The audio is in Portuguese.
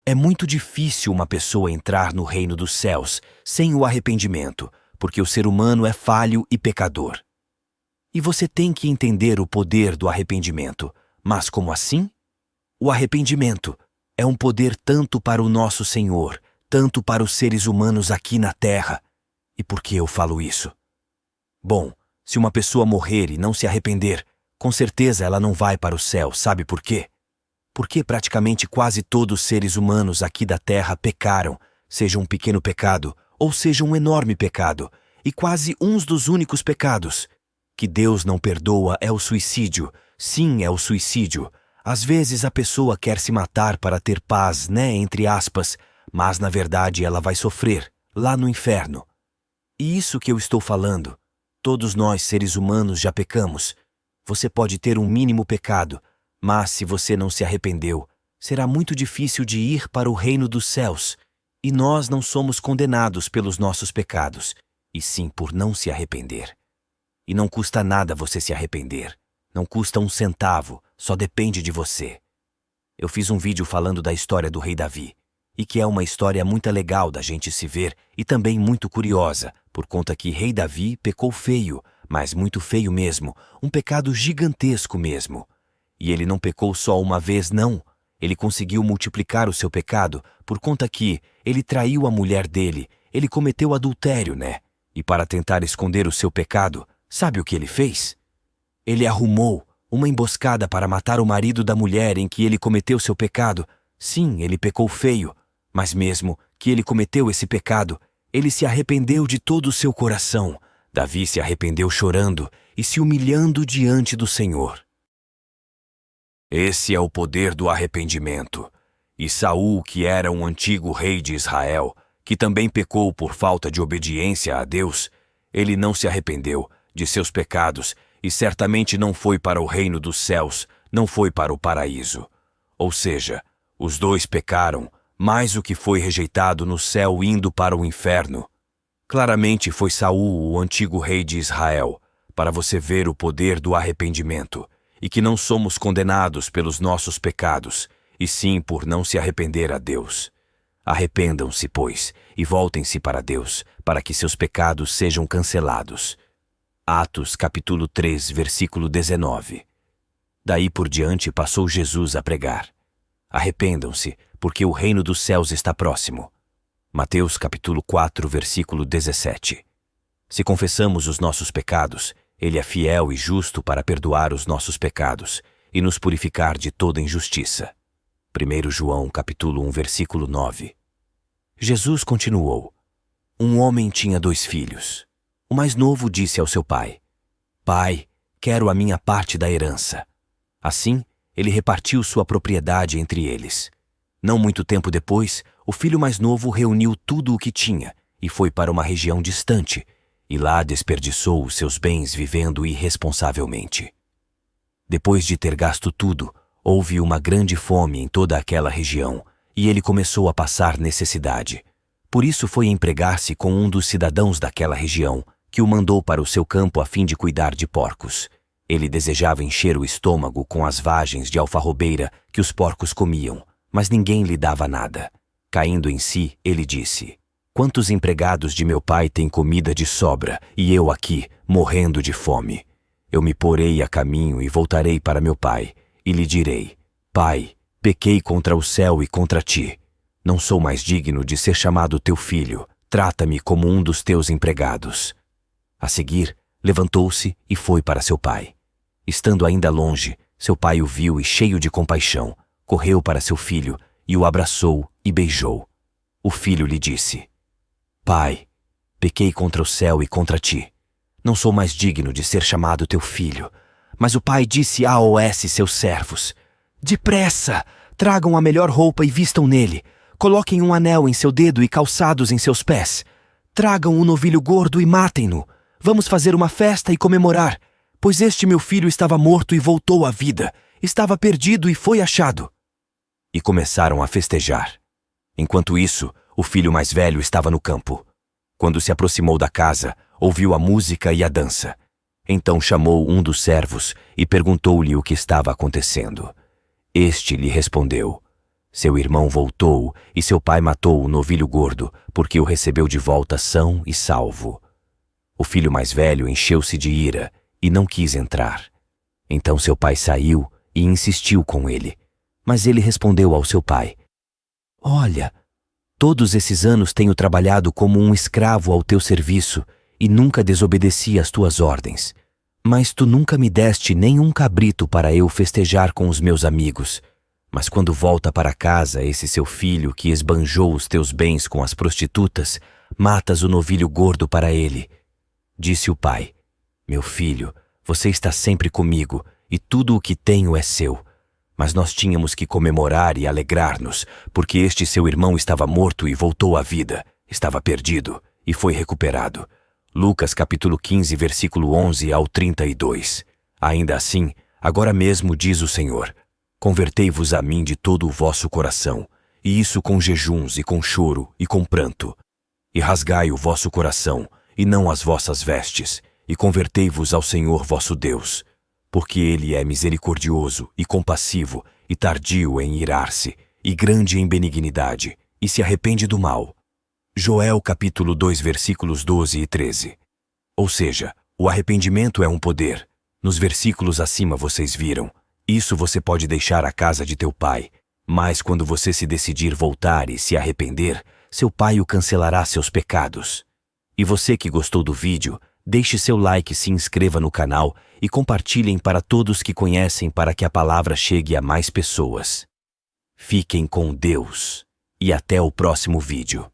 É muito difícil uma pessoa entrar no reino dos céus sem o arrependimento, porque o ser humano é falho e pecador. E você tem que entender o poder do arrependimento. Mas como assim? O arrependimento é um poder tanto para o nosso Senhor, tanto para os seres humanos aqui na Terra. E por que eu falo isso? Bom, se uma pessoa morrer e não se arrepender, com certeza ela não vai para o céu, sabe por quê? Porque praticamente quase todos os seres humanos aqui da Terra pecaram, seja um pequeno pecado ou seja um enorme pecado, e quase uns dos únicos pecados que Deus não perdoa é o suicídio. Sim, é o suicídio. Às vezes a pessoa quer se matar para ter paz, né, entre aspas, mas na verdade ela vai sofrer, lá no inferno. E isso que eu estou falando, todos nós seres humanos já pecamos. Você pode ter um mínimo pecado, mas se você não se arrependeu, será muito difícil de ir para o reino dos céus. E nós não somos condenados pelos nossos pecados, e sim por não se arrepender. E não custa nada você se arrepender. Não custa um centavo, só depende de você. Eu fiz um vídeo falando da história do rei Davi, e que é uma história muito legal da gente se ver e também muito curiosa, por conta que rei Davi pecou feio, mas muito feio mesmo, um pecado gigantesco mesmo. E ele não pecou só uma vez, não. Ele conseguiu multiplicar o seu pecado por conta que ele traiu a mulher dele, ele cometeu adultério, né? E para tentar esconder o seu pecado, sabe o que ele fez? Ele arrumou uma emboscada para matar o marido da mulher em que ele cometeu seu pecado. Sim, ele pecou feio, mas mesmo que ele cometeu esse pecado, ele se arrependeu de todo o seu coração. Davi se arrependeu chorando e se humilhando diante do Senhor. Esse é o poder do arrependimento. E Saul, que era um antigo rei de Israel, que também pecou por falta de obediência a Deus, ele não se arrependeu de seus pecados e certamente não foi para o reino dos céus, não foi para o paraíso. Ou seja, os dois pecaram, mais o que foi rejeitado no céu indo para o inferno. Claramente foi Saul, o antigo rei de Israel, para você ver o poder do arrependimento, e que não somos condenados pelos nossos pecados, e sim por não se arrepender a Deus. Arrependam-se, pois, e voltem-se para Deus, para que seus pecados sejam cancelados. Atos capítulo 3, versículo 19. Daí por diante passou Jesus a pregar. Arrependam-se, porque o reino dos céus está próximo. Mateus capítulo 4, versículo 17. Se confessamos os nossos pecados, Ele é fiel e justo para perdoar os nossos pecados e nos purificar de toda injustiça. 1 João capítulo 1, versículo 9. Jesus continuou. Um homem tinha 2 filhos. O mais novo disse ao seu pai: Pai, quero a minha parte da herança. Assim, ele repartiu sua propriedade entre eles. Não muito tempo depois, o filho mais novo reuniu tudo o que tinha e foi para uma região distante, e lá desperdiçou os seus bens vivendo irresponsavelmente. Depois de ter gasto tudo, houve uma grande fome em toda aquela região, e ele começou a passar necessidade. Por isso foi empregar-se com um dos cidadãos daquela região, que o mandou para o seu campo a fim de cuidar de porcos. Ele desejava encher o estômago com as vagens de alfarrobeira que os porcos comiam, mas ninguém lhe dava nada. Caindo em si, ele disse: Quantos empregados de meu pai têm comida de sobra, e eu aqui, morrendo de fome? Eu me porei a caminho e voltarei para meu pai, e lhe direi: Pai, pequei contra o céu e contra ti. Não sou mais digno de ser chamado teu filho. Trata-me como um dos teus empregados. A seguir, levantou-se e foi para seu pai. Estando ainda longe, seu pai o viu e, cheio de compaixão, correu para seu filho e o abraçou e beijou. O filho lhe disse: Pai, pequei contra o céu e contra ti. Não sou mais digno de ser chamado teu filho. Mas o pai disse a seus servos: Depressa, tragam a melhor roupa e vistam nele. Coloquem um anel em seu dedo e calçados em seus pés. Tragam um novilho gordo e matem-no. Vamos fazer uma festa e comemorar, pois este meu filho estava morto e voltou à vida, estava perdido e foi achado. E começaram a festejar. Enquanto isso, o filho mais velho estava no campo. Quando se aproximou da casa, ouviu a música e a dança. Então chamou um dos servos e perguntou-lhe o que estava acontecendo. Este lhe respondeu: Seu irmão voltou e seu pai matou o novilho gordo, porque o recebeu de volta são e salvo. O filho mais velho encheu-se de ira e não quis entrar. Então seu pai saiu e insistiu com ele. Mas ele respondeu ao seu pai: Olha, todos esses anos tenho trabalhado como um escravo ao teu serviço e nunca desobedeci às tuas ordens. Mas tu nunca me deste nem um cabrito para eu festejar com os meus amigos. Mas quando volta para casa esse seu filho que esbanjou os teus bens com as prostitutas, matas o novilho gordo para ele. Disse o pai: Meu filho, você está sempre comigo e tudo o que tenho é seu. Mas nós tínhamos que comemorar e alegrar-nos, porque este seu irmão estava morto e voltou à vida, estava perdido e foi recuperado. Lucas capítulo 15, versículo 11 ao 32. Ainda assim, agora mesmo diz o Senhor: Convertei-vos a mim de todo o vosso coração, e isso com jejuns e com choro e com pranto. E rasgai o vosso coração, e não as vossas vestes, e convertei-vos ao Senhor vosso Deus, porque Ele é misericordioso e compassivo, e tardio em irar-se, e grande em benignidade, e se arrepende do mal. Joel capítulo 2, versículos 12 e 13. Ou seja, o arrependimento é um poder. Nos versículos acima vocês viram. Isso você pode deixar a casa de teu pai, mas quando você se decidir voltar e se arrepender, seu pai o cancelará seus pecados. E você que gostou do vídeo, deixe seu like, se inscreva no canal e compartilhem para todos que conhecem para que a palavra chegue a mais pessoas. Fiquem com Deus e até o próximo vídeo.